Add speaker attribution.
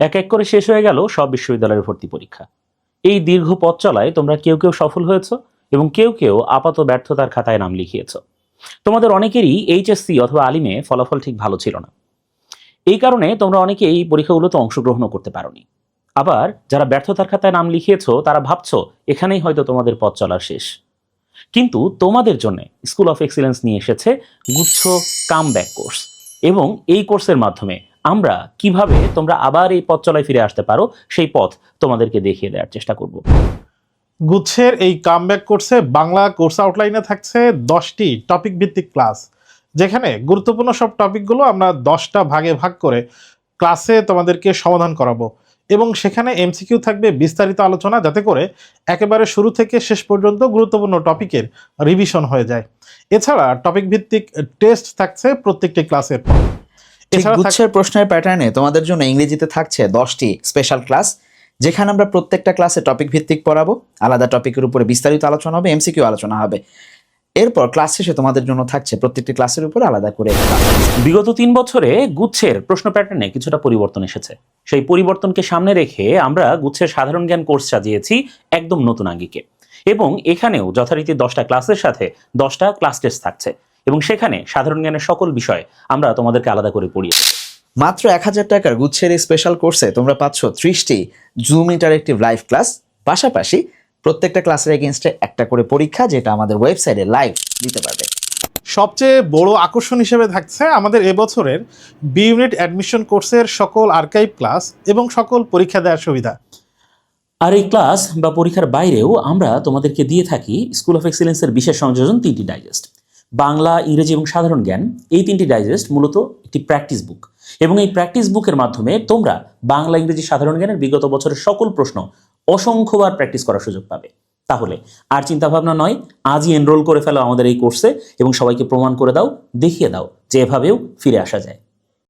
Speaker 1: এক এক করে শেষ হয়ে গেল সব বিশ্ববিদ্যালয়ের ভর্তি পরীক্ষা। এই দীর্ঘ পথ চলায় তোমরা কেউ কেউ সফল হয়েছ এবং কেউ কেউ আপাত ব্যর্থতার খাতায় নাম লিখিয়েছ। তোমাদের অনেকেরই এইচএসসি অথবা আলিমে ফলাফল ঠিক ভালো ছিল না। এই কারণে তোমরা অনেকে এই পরীক্ষাগুলোতে অংশগ্রহণও করতে পারোনি। আবার যারা ব্যর্থতার খাতায় নাম লিখিয়েছ তারা ভাবছো এখানেই হয়তো তোমাদের পথ চলার শেষ। কিন্তু তোমাদের জন্য স্কুল অফ এক্সিলেন্স নিয়ে এসেছে গুচ্ছ কামব্যাক কোর্স, এবং এই কোর্সের মাধ্যমে আমরা কিভাবে তোমরা আবার এই পথ চলায় ফিরে আসতে পারো সেই পথ তোমাদেরকে দেখিয়ে দেওয়ার চেষ্টা করব।
Speaker 2: গুচ্ছের এই কামব্যাক কোর্সে বাংলা কোর্স আউটলাইনে থাকছে 10টি টপিক ভিত্তিক ক্লাস, যেখানে গুরুত্বপূর্ণ সব টপিকগুলো আমরা 10টা ভাগে ভাগ করে ক্লাসে তোমাদেরকে সমাধান করাবো, এবং সেখানে এমসিকিউ থাকবে বিস্তারিত আলোচনা, যাতে করে একেবারে শুরু থেকে শেষ পর্যন্ত গুরুত্বপূর্ণ টপিকের রিভিশন হয়ে যায়। এছাড়া টপিক ভিত্তিক টেস্ট থাকছে প্রত্যেকটি ক্লাসের পর।
Speaker 3: গুচ্ছের প্রশ্নের প্যাটার্নে তোমাদের জন্য ইংরেজিতে থাকছে 10টি স্পেশাল ক্লাস, যেখানে আমরা প্রত্যেকটা ক্লাসে টপিক ভিত্তিক পড়াবো, আলাদা টপিকের উপরে বিস্তারিত আলোচনা হবে, এমসিকিউ আলোচনা হবে। এরপর ক্লাস শেষে তোমাদের জন্য থাকছে প্রত্যেকটি ক্লাসের উপরে আলাদা করে।
Speaker 1: বিগত 3 বছরে গুচ্ছের প্রশ্ন প্যাটার্নে কিছুটা পরিবর্তন এসেছে। সেই পরিবর্তনকে সামনে রেখে আমরা গুচ্ছের সাধারণ জ্ঞান কোর্স সাজিয়েছি একদম নতুন আঙ্গিকে, এবং এখানেও যথারীতি 10টা ক্লাসের সাথে 10টা ক্লাস টেস্ট থাকছে, এবং সেখানে সাধারণ জ্ঞানের সকল বিষয় আমরা তোমাদেরকে আলাদা করে পড়িয়ে দেব।
Speaker 3: মাত্র 1000 টাকার গুচ্ছের এই স্পেশাল কোর্সে তোমরা পাচ্ছ 30টি জুম ইন্টারেক্টিভ লাইভ ক্লাস, পাশাপাশি প্রত্যেকটা ক্লাসের এগেইনস্টে একটা করে পরীক্ষা, যেটা আমাদের ওয়েবসাইটে লাইভ দিতে পারবে।
Speaker 2: সবচেয়ে বড় আকর্ষণ হিসেবে থাকছে আমাদের এবছরের বি ইউনিট অ্যাডমিশন কোর্সের সকল আর্কাইভ ক্লাস এবং সকল পরীক্ষা দেওয়ার সুবিধা।
Speaker 1: আর এই ক্লাস বা পরীক্ষার বাইরেও আমরা তোমাদেরকে দিয়ে থাকি স্কুল অফ এক্সিলেন্সের বিশেষ সংযোজন 3টি ডাইজেস্ট। বাংলা, ইংরেজি এবং সাধারণ জ্ঞান, এই 3টি ডাইজেস্ট মূলত একটি প্র্যাকটিস বুক, এবং এই প্র্যাকটিস বুকের মাধ্যমে তোমরা বাংলা, ইংরেজি, সাধারণ জ্ঞানের বিগত বছরের সকল প্রশ্ন অসংখ্যবার প্র্যাকটিস করার সুযোগ পাবে। তাহলে আর চিন্তাভাবনা নয়, আজই এনরোল করে ফেলো আমাদের এই কোর্সে এবং সবাইকে প্রমাণ করে দাও, দেখিয়ে দাও যে এভাবেও ফিরে আসা যায়।